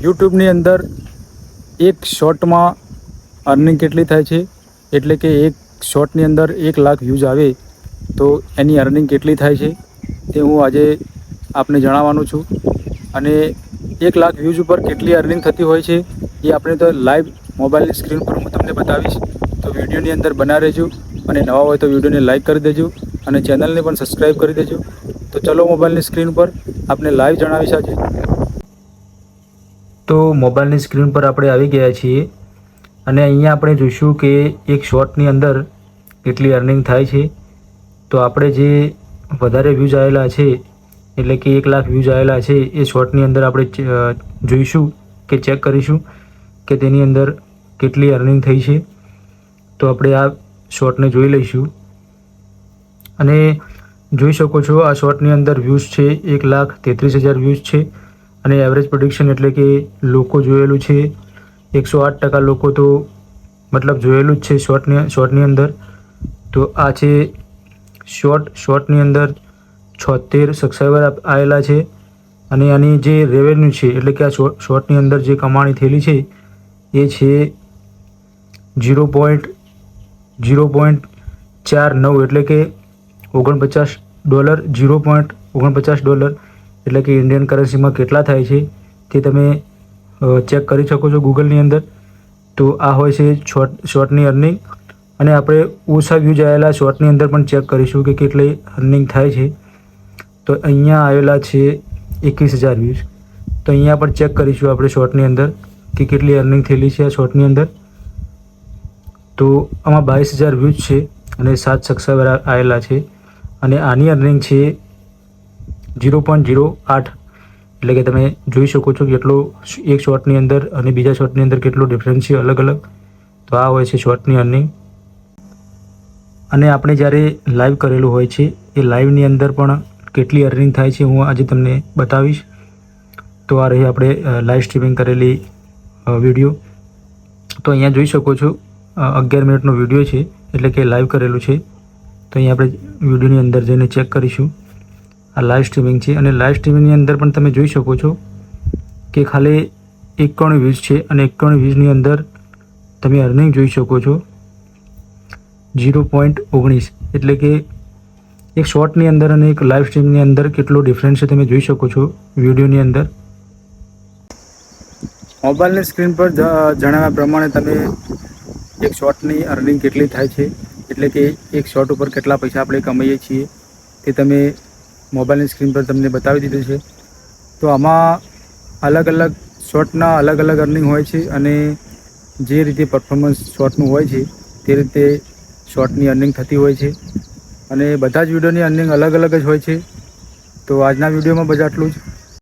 યુટ્યુબની અંદર એક શોર્ટમાં અર્નિંગ કેટલી થાય છે, એટલે કે એક શોર્ટની અંદર 1 લાખ વ્યૂઝ આવે તો એની અર્નિંગ કેટલી થાય છે તે હું આજે આપને જણાવવાનું છું. અને 1 લાખ વ્યૂઝ ઉપર કેટલી અર્નિંગ થતી હોય છે એ આપણે તો લાઈવ મોબાઈલની સ્ક્રીન પર હું તમને બતાવીશ. તો વિડીયોની અંદર બના રહેજો અને નવા હોય તો વિડીયોને લાઈક કરી દેજો અને ચેનલને પણ સબસ્ક્રાઈબ કરી દેજો. તો ચલો મોબાઈલની સ્ક્રીન પર આપણે લાઈવ જણાવીશ આજે. તો મોબાઈલની સ્ક્રીન પર આપણે આવી ગયા છીએ અને અહીંયા આપણે જોઈશું કે એક શોર્ટની અંદર કેટલી અર્નિંગ થાય છે. તો આપણે જે વધારે વ્યૂઝ આવેલા છે એટલે કે 1 લાખ વ્યૂઝ આવેલા છે એ શોર્ટની અંદર આપણે જોઈશું કે ચેક કરીશું કે તેની અંદર કેટલી અર્નિંગ થઈ છે. તો આપણે આ શોર્ટને જોઈ લઈશું અને જોઈ શકો છો આ શોર્ટની અંદર વ્યૂઝ છે 1,33,000 વ્યૂઝ છે અને એવરેજ પ્રોડિક્શન એટલે કે લોકો જોયેલું છે 108% લોકો તો મતલબ જોયેલું જ છે શોર્ટની અંદર. તો આ છે શોર્ટની અંદર 76 સબસ્ક્રાઈબર આવેલા છે અને આની જે રેવન્યુ છે એટલે કે આ શોર્ટની અંદર જે કમાણી થયેલી છે એ છે 0.49 એટલે કે $49, $0.49 એટલે કે ઇન્ડિયન કરન્સીમાં કેટલા થાય છે તે તમે ચેક કરી શકો છો ગૂગલની અંદર. તો આ હોય છે શોર્ટની અર્નિંગ અને આપણે ઓછા વ્યૂઝ આવેલા શોર્ટની અંદર પણ ચેક કરીશું કે કેટલી અર્નિંગ થાય છે. તો અહીંયા આવેલા છે 21,000 વ્યૂઝ. તો અહીંયા પણ ચેક કરીશું આપણે શોર્ટની અંદર કે કેટલી અર્નિંગ થયેલી છે આ શોર્ટની અંદર. તો આમાં 22,000 વ્યૂઝ છે અને 7 સબસ્ક્રાઈબર આવેલા છે અને આની અર્નિંગ છે 0.08 એટલે કે તમે જોઈ શકો છો કેટલો એક શોર્ટની અંદર અને બીજા શોર્ટની અંદર કેટલો ડિફરન્સ છે અલગ અલગ. તો આ હોય છે શોર્ટની અર્નિંગ. અને આપણે જ્યારે લાઈવ કરેલું હોય છે એ લાઈવની અંદર પણ કેટલી અર્નિંગ થાય છે હું આજે તમને બતાવીશ. તો આ રહી આપણે લાઈવ સ્ટ્રીમિંગ કરેલી વિડીયો. તો અહીંયા જોઈ શકો છો 11 મિનિટનો વિડીયો છે એટલે કે લાઈવ કરેલું છે. તો અહીંયા આપણે વિડીયોની અંદર જઈને ચેક કરીશું. આ લાઈવ સ્ટ્રીમિંગ છે અને લાઈવ સ્ટ્રીમિંગની અંદર પણ તમે જોઈ શકો છો કે ખાલી 51 વ્યૂઝ છે અને 51 વ્યૂઝની અંદર તમે અર્નિંગ જોઈ શકો છો 0.19 એટલે કે એક શોર્ટની અંદર અને એક લાઈવ સ્ટ્રીમની અંદર કેટલો ડિફરન્સ છે તમે જોઈ શકો છો વિડીયોની અંદર. મોબાઈલની સ્ક્રીન પર જણાવ્યા પ્રમાણે તમે એક શોર્ટની અર્નિંગ કેટલી થાય છે એટલે કે એક શોર્ટ ઉપર કેટલા પૈસા આપણે કમાઈએ છીએ તે તમે મોબાઈલની સ્ક્રીન પર તમને બતાવી દીધું છે. તો આમાં અલગ અલગ શોર્ટના અલગ અલગ અર્નિંગ હોય છે અને જે રીતે પરફોર્મન્સ શોર્ટનું હોય છે તે રીતે શોર્ટની અર્નિંગ થતી હોય છે અને બધા જ વિડીયોની અર્નિંગ અલગ અલગ જ હોય છે. તો આજના વિડીયોમાં બસ આટલું જ.